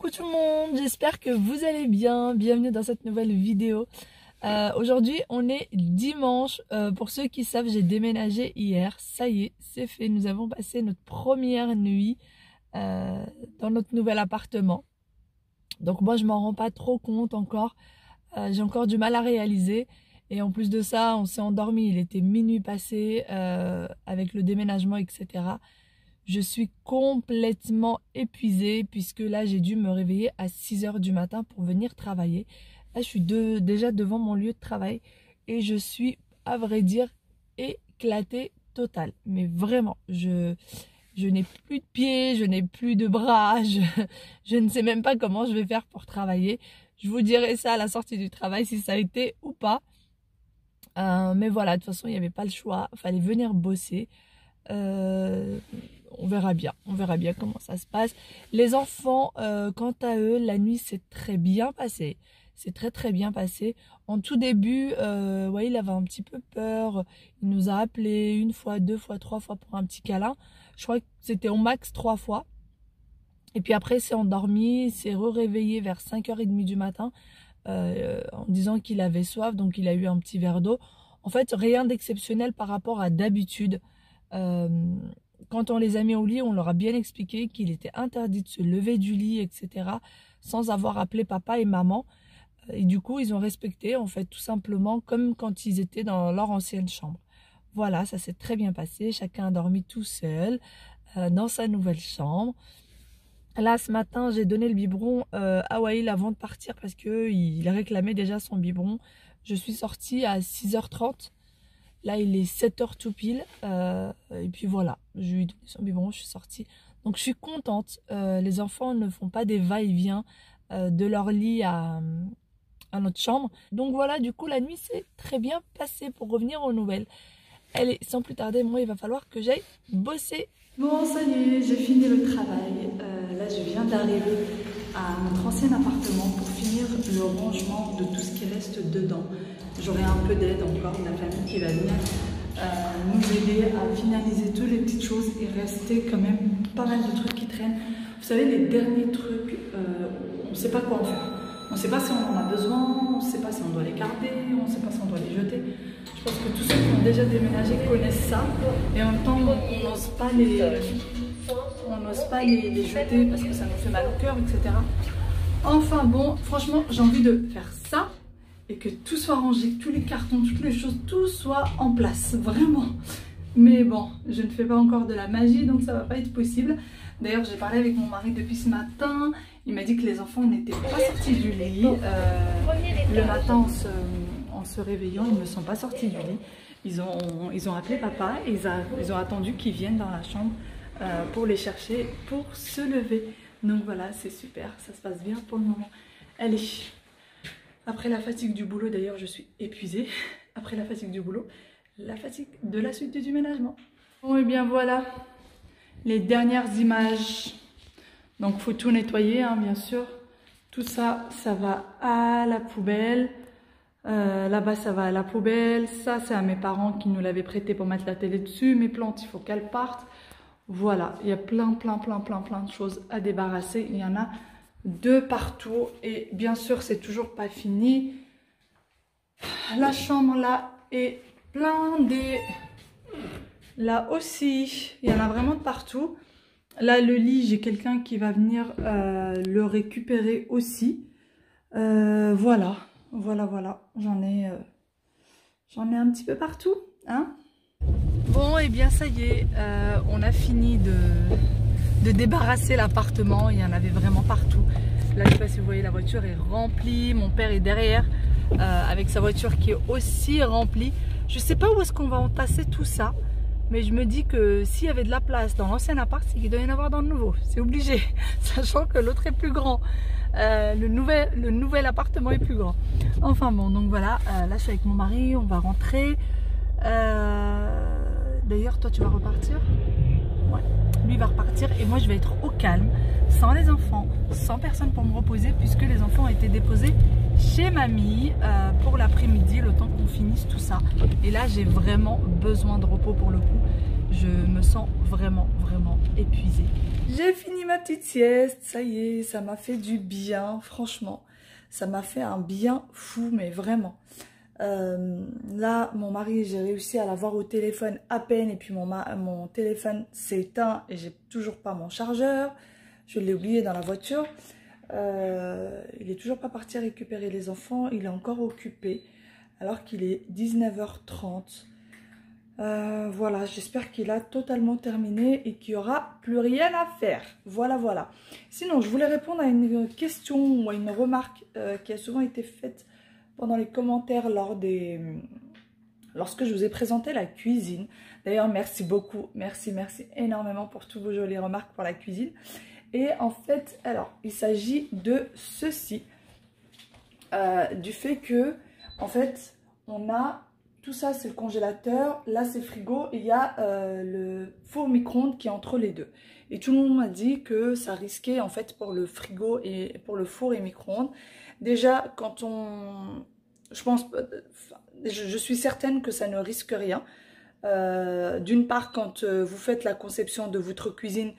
Coucou tout le monde, j'espère que vous allez bien, bienvenue dans cette nouvelle vidéo. Aujourd'hui on est dimanche, pour ceux qui savent j'ai déménagé hier, ça y est c'est fait, nous avons passé notre première nuit dans notre nouvel appartement. Donc moi je m'en rends pas trop compte encore, j'ai encore du mal à réaliser et en plus de ça on s'est endormi, il était minuit passé avec le déménagement etc. Je suis complètement épuisée puisque là j'ai dû me réveiller à 6 h du matin pour venir travailler. Là je suis déjà devant mon lieu de travail et je suis à vrai dire éclatée totale. Mais vraiment, je n'ai plus de pieds, je n'ai plus de bras, je ne sais même pas comment je vais faire pour travailler. Je vous dirai ça à la sortie du travail si ça a été ou pas. Mais voilà, de toute façon il n'y avait pas le choix, il fallait venir bosser. On verra bien comment ça se passe. Les enfants, quant à eux, la nuit s'est très bien passée. C'est très bien passé. En tout début, ouais, il avait un petit peu peur. Il nous a appelé une fois, deux fois, trois fois pour un petit câlin. Je crois que c'était au max 3 fois. Et puis après, il s'est endormi, il s'est réveillé vers 5 h 30 du matin en disant qu'il avait soif. Donc il a eu un petit verre d'eau. En fait, rien d'exceptionnel par rapport à d'habitude. Quand on les a mis au lit, on leur a bien expliqué qu'il était interdit de se lever du lit, etc. sans avoir appelé papa et maman. Et du coup, ils ont respecté, en fait, tout simplement, comme quand ils étaient dans leur ancienne chambre. Voilà, ça s'est très bien passé. Chacun a dormi tout seul dans sa nouvelle chambre. Là, ce matin, j'ai donné le biberon à Wael avant de partir parce qu'il réclamait déjà son biberon. Je suis sortie à 6 h 30. Là, il est 7 h tout pile. Et puis voilà, je lui ai donné son biberon, je suis sortie. Donc, je suis contente. Les enfants ne font pas des va-et-vient de leur lit à notre chambre. Donc voilà, du coup, la nuit s'est très bien passée pour revenir aux nouvelles. Allez, sans plus tarder, moi, il va falloir que j'aille bosser. Bon, ça y est, j'ai fini le travail. Là, je viens d'arriver à notre ancien appartement pour finir le rangement de tout ce qui reste dedans. J'aurai un peu d'aide encore de la famille qui va venir nous aider à finaliser toutes les petites choses. Il restait quand même pas mal de trucs qui traînent. Vous savez, les derniers trucs, on ne sait pas quoi en faire. On ne sait pas si on en a besoin, on ne sait pas si on doit les garder, on ne sait pas si on doit les jeter. Je pense que tous ceux qui ont déjà déménagé connaissent ça. Et en même temps, on n'ose pas les jeter parce que ça nous fait mal au cœur, etc. Enfin bon, franchement, j'ai envie de faire ça. Et que tout soit rangé, que tous les cartons, toutes les choses, tout soit en place, vraiment. Mais bon, je ne fais pas encore de la magie, donc ça va pas être possible. D'ailleurs, j'ai parlé avec mon mari depuis ce matin. Il m'a dit que les enfants n'étaient pas sortis du lit. Le matin, en se réveillant, ils ne sont pas sortis du lit. Ils ont appelé papa et ils ont attendu qu'ils viennent dans la chambre pour les chercher, pour se lever. Donc voilà, c'est super, ça se passe bien pour le moment. Allez. Après la fatigue du boulot, d'ailleurs, je suis épuisée. Après la fatigue du boulot, la fatigue de la suite du déménagement. Bon, et bien voilà, les dernières images. Donc, il faut tout nettoyer, hein, bien sûr. Tout ça, ça va à la poubelle. Là-bas, ça va à la poubelle. Ça, c'est à mes parents qui nous l'avaient prêté pour mettre la télé dessus. Mes plantes, il faut qu'elles partent. Voilà, il y a plein de choses à débarrasser. Il y en a de partout et bien sûr c'est toujours pas fini. La chambre là est blindée, là aussi il y en a vraiment de partout. Là le lit, j'ai quelqu'un qui va venir le récupérer aussi. Voilà, j'en ai un petit peu partout, hein. Bon, et bien ça y est, on a fini de débarrasser l'appartement. Il y en avait vraiment partout. Là, je ne sais pas si vous voyez, la voiture est remplie. Mon père est derrière avec sa voiture qui est aussi remplie. Je ne sais pas où est-ce qu'on va entasser tout ça, mais je me dis que s'il y avait de la place dans l'ancien appart, c'est qu'il doit y en avoir dans le nouveau. C'est obligé, sachant que l'autre est plus grand. Le nouvel appartement est plus grand. Enfin bon, donc voilà, là je suis avec mon mari, on va rentrer. D'ailleurs, toi tu vas repartir? Ouais. Lui va repartir et moi je vais être au calme, sans les enfants, sans personne pour me reposer, puisque les enfants ont été déposés chez mamie pour l'après-midi, le temps qu'on finisse tout ça. Et là j'ai vraiment besoin de repos pour le coup. je me sens vraiment épuisée. J'ai fini ma petite sieste, ça y est, ça m'a fait du bien, franchement. Ça m'a fait un bien fou, mais vraiment. Là, mon mari, j'ai réussi à l'avoir au téléphone à peine, et puis mon téléphone s'est éteint et j'ai toujours pas mon chargeur. Je l'ai oublié dans la voiture. Il est toujours pas parti récupérer les enfants, il est encore occupé, alors qu'il est 19h30. Voilà, j'espère qu'il a totalement terminé et qu'il n'y aura plus rien à faire. Voilà. Sinon, je voulais répondre à une question ou à une remarque qui a souvent été faite pendant les commentaires lorsque je vous ai présenté la cuisine. D'ailleurs, merci beaucoup, merci énormément pour toutes vos jolies remarques pour la cuisine. Et en fait, alors, il s'agit de ceci, du fait que, en fait, on a... Tout ça, c'est le congélateur. Là, c'est le frigo. Et il y a le four micro-ondes qui est entre les deux. Et tout le monde m'a dit que ça risquait, en fait, pour le frigo et pour le four et micro-ondes. Déjà, quand on... Je suis certaine que ça ne risque rien. D'une part, quand vous faites la conception de votre cuisine,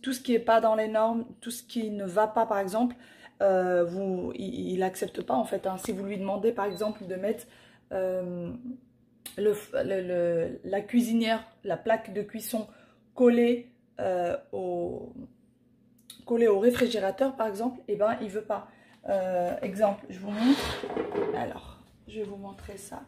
tout ce qui n'est pas dans les normes, tout ce qui ne va pas, par exemple, il n'accepte pas, en fait. Hein. Si vous lui demandez, par exemple, de mettre... la cuisinière, la plaque de cuisson collée au réfrigérateur par exemple, et ben il veut pas. Exemple, je vous montre. Alors, je vais vous montrer ça.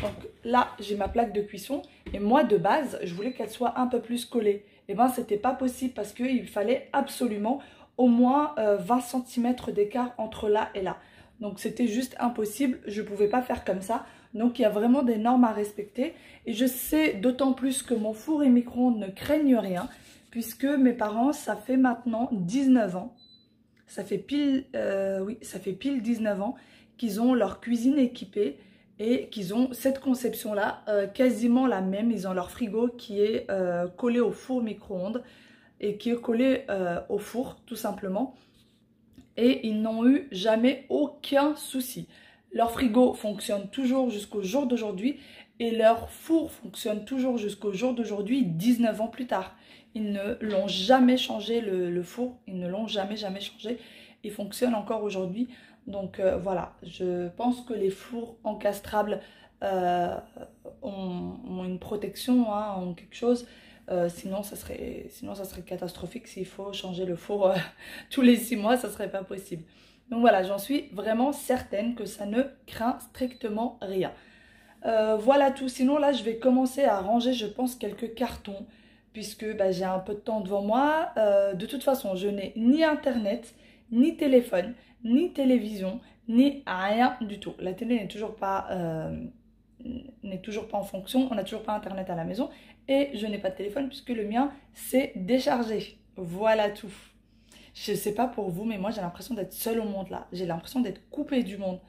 Donc là, j'ai ma plaque de cuisson et moi de base, je voulais qu'elle soit un peu plus collée. Et ben c'était pas possible parce qu'il fallait absolument au moins 20 cm d'écart entre là et là. Donc c'était juste impossible, je ne pouvais pas faire comme ça. Donc il y a vraiment des normes à respecter. Et je sais d'autant plus que mon four et micro-ondes ne craignent rien. Puisque mes parents, ça fait maintenant 19 ans. Ça fait pile 19 ans qu'ils ont leur cuisine équipée. Et qu'ils ont cette conception-là, quasiment la même. Ils ont leur frigo qui est collé au four micro-ondes. Et qui est collé au four tout simplement. Et ils n'ont eu jamais aucun souci. Leur frigo fonctionne toujours jusqu'au jour d'aujourd'hui et leur four fonctionne toujours jusqu'au jour d'aujourd'hui, 19 ans plus tard. Ils ne l'ont jamais changé le four, ils ne l'ont jamais changé. Il fonctionne encore aujourd'hui. Donc voilà, je pense que les fours encastrables ont une protection, hein, ont quelque chose. Sinon ça serait catastrophique s'il faut changer le four tous les 6 mois, ça serait pas possible. Donc voilà, j'en suis vraiment certaine que ça ne craint strictement rien. Voilà tout. Sinon là, je vais commencer à ranger, je pense, quelques cartons puisque j'ai un peu de temps devant moi. De toute façon, je n'ai ni internet, ni téléphone, ni télévision, ni rien du tout. La télé n'est toujours pas en fonction, on n'a toujours pas internet à la maison et je n'ai pas de téléphone puisque le mien s'est déchargé. Voilà tout. Je ne sais pas pour vous, mais moi j'ai l'impression d'être seule au monde là. J'ai l'impression d'être coupée du monde.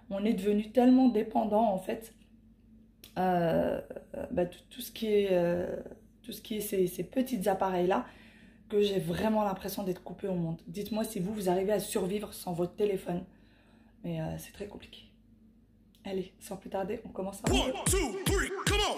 On est devenu tellement dépendant en fait. Tout ce qui est ces petits appareils là, que j'ai vraiment l'impression d'être coupée au monde. Dites-moi si vous arrivez à survivre sans votre téléphone. Mais c'est très compliqué. Allez, sans plus tarder, on commence à... 1, 2, 3, come on!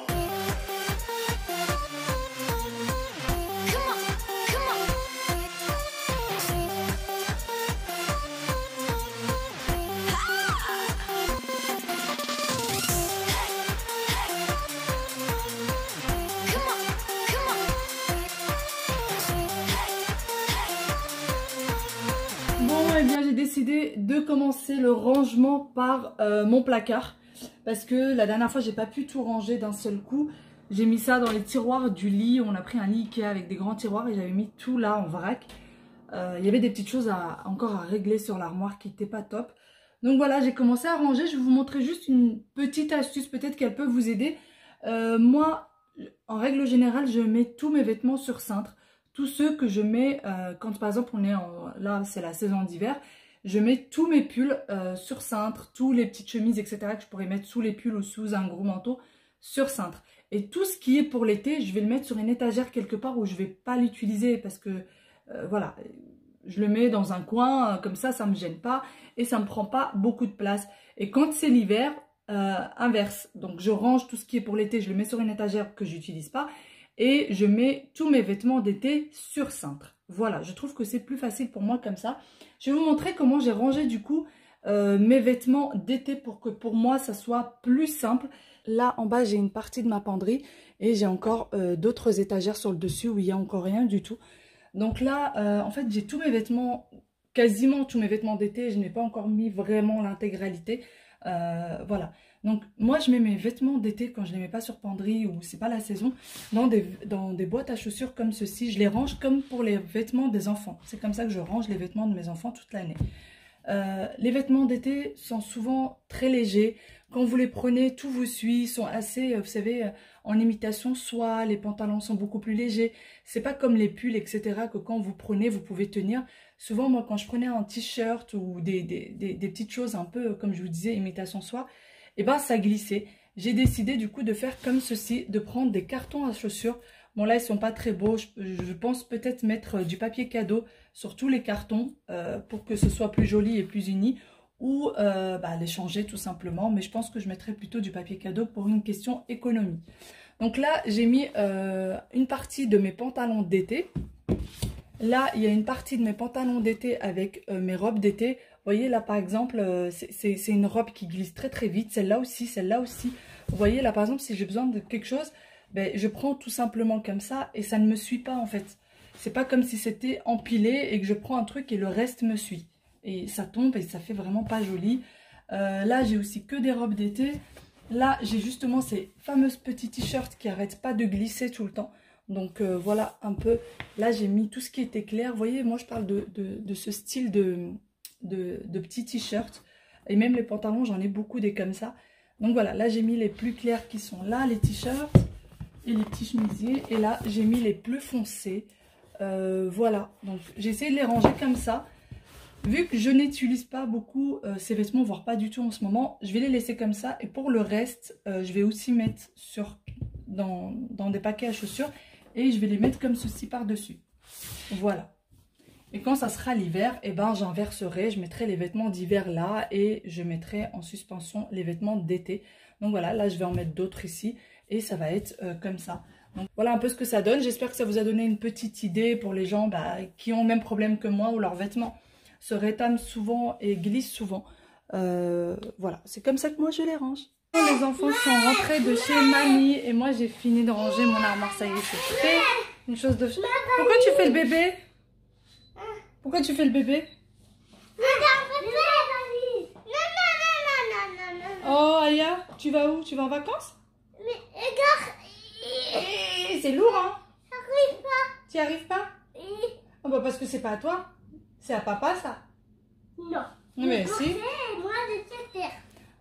Eh bien, j'ai décidé de commencer le rangement par mon placard parce que la dernière fois j'ai pas pu tout ranger d'un seul coup. J'ai mis ça dans les tiroirs du lit. On a pris un lit Ikea avec des grands tiroirs et j'avais mis tout là en vrac. Il y avait des petites choses encore à régler sur l'armoire qui n'étaient pas top. Donc voilà, j'ai commencé à ranger. Je vais vous montrer juste une petite astuce, peut-être qu'elle peut vous aider. Moi, en règle générale, je mets tous mes vêtements sur cintre. Tous ceux que je mets, quand par exemple là c'est la saison d'hiver, je mets tous mes pulls sur cintre, tous les petites chemises etc. que je pourrais mettre sous les pulls ou sous un gros manteau sur cintre. Et tout ce qui est pour l'été, je vais le mettre sur une étagère quelque part où je ne vais pas l'utiliser parce que voilà, je le mets dans un coin, comme ça ne me gêne pas et ça ne me prend pas beaucoup de place. Et quand c'est l'hiver, inverse, donc je range tout ce qui est pour l'été, je le mets sur une étagère que je n'utilise pas. et je mets tous mes vêtements d'été sur cintre. Voilà, je trouve que c'est plus facile pour moi comme ça. Je vais vous montrer comment j'ai rangé du coup mes vêtements d'été pour que pour moi ça soit plus simple. Là en bas j'ai une partie de ma penderie et j'ai encore d'autres étagères sur le dessus où il n'y a encore rien du tout. Donc là en fait j'ai tous mes vêtements, quasiment tous mes vêtements d'été, je n'ai pas encore mis vraiment l'intégralité. Voilà, donc moi je mets mes vêtements d'été quand je ne les mets pas sur penderie ou c'est pas la saison dans des boîtes à chaussures comme ceci. Je les range comme pour les vêtements des enfants. C'est comme ça que je range les vêtements de mes enfants toute l'année. Les vêtements d'été sont souvent très légers. Quand vous les prenez, tout vous suit, sont assez, vous savez, en imitation soie. Les pantalons sont beaucoup plus légers. C'est pas comme les pulls, etc. que quand vous prenez, vous pouvez tenir. Souvent, moi, quand je prenais un t-shirt ou des petites choses un peu, comme je vous disais, imitation soie, et ben ça glissait. J'ai décidé du coup de faire comme ceci, de prendre des cartons à chaussures. Bon là, ils sont pas très beaux. Je pense peut-être mettre du papier cadeau sur tous les cartons pour que ce soit plus joli et plus uni. Ou les changer tout simplement. Mais je pense que je mettrai plutôt du papier cadeau pour une question économie. Donc là, j'ai mis une partie de mes pantalons d'été. Là, il y a une partie de mes pantalons d'été avec mes robes d'été. Vous voyez là par exemple, c'est une robe qui glisse très très vite. Celle-là aussi, celle-là aussi. Vous voyez là par exemple, si j'ai besoin de quelque chose, ben, je prends tout simplement comme ça et ça ne me suit pas en fait. C'est pas comme si c'était empilé et que je prends un truc et le reste me suit. Et ça tombe et ça fait vraiment pas joli. Là, j'ai aussi que des robes d'été. Là, j'ai justement ces fameuses petits t-shirts qui n'arrêtent pas de glisser tout le temps. Donc voilà un peu. Là, j'ai mis tout ce qui était clair. Vous voyez, moi, je parle de ce style de petits t-shirts. Et même les pantalons, j'en ai beaucoup des comme ça. Donc voilà, là, j'ai mis les plus clairs qui sont là, les t-shirts et les petits chemisiers. Et là, j'ai mis les plus foncés. Voilà, donc j'ai essayé de les ranger comme ça. Vu que je n'utilise pas beaucoup ces vêtements, voire pas du tout en ce moment, je vais les laisser comme ça. Et pour le reste, je vais aussi mettre dans des paquets à chaussures. Et je vais les mettre comme ceci par-dessus. Voilà. Et quand ça sera l'hiver, eh ben, j'inverserai. Je mettrai les vêtements d'hiver là et je mettrai en suspension les vêtements d'été. Donc voilà, là je vais en mettre d'autres ici. Et ça va être comme ça. Donc voilà un peu ce que ça donne. J'espère que ça vous a donné une petite idée pour les gens qui ont le même problème que moi où leurs vêtements se rétament souvent et glissent souvent. Voilà, c'est comme ça que moi je les range. Les enfants sont rentrés de chez mamie et moi j'ai fini de ranger mon armoire. Ça y est, c'est fait. Une chose de... Pourquoi tu fais le bébé? Pourquoi tu fais le bébé? Oh Aya, tu vas où? Tu vas en vacances? C'est lourd hein? Tu n'y arrives pas? Oh, bah parce que c'est pas à toi. C'est à papa ça? Non. Mais si. Moi de terre.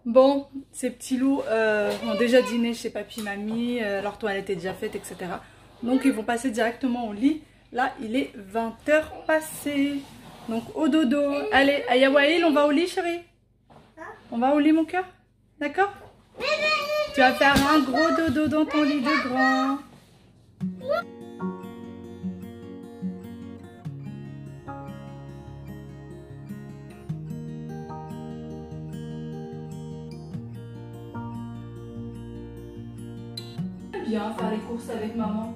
Bon, ces petits loups ont déjà dîné chez papy, mamie, leur toilette est déjà faite, etc. Donc ils vont passer directement au lit. Là, il est 20h passé. Donc au dodo. Allez, Ayawaïl, on va au lit chérie? On va au lit mon cœur? D'accord? Tu vas faire un gros dodo dans ton lit de grand. Bien faire les courses avec maman.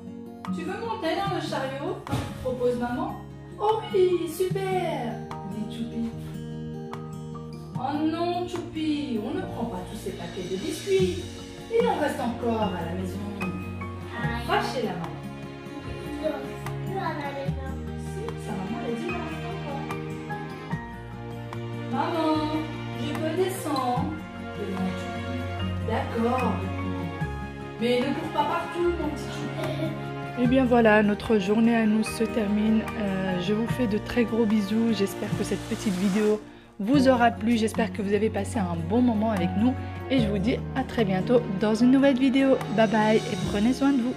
Tu veux monter dans le chariot? Propose maman. Oh oui, super! Dit Choupi. Oh non, Choupi, on ne prend pas tous ces paquets de biscuits. Il en reste encore à la maison. Va chez la maman. Si, sa maman elle dit il en reste encore. Maman, je peux descendre. Demande Choupi. D'accord. Mais ne cours pas partout, mon petit chou. Et bien voilà, notre journée à nous se termine. Je vous fais de très gros bisous. J'espère que cette petite vidéo vous aura plu. J'espère que vous avez passé un bon moment avec nous. Et je vous dis à très bientôt dans une nouvelle vidéo. Bye bye et prenez soin de vous.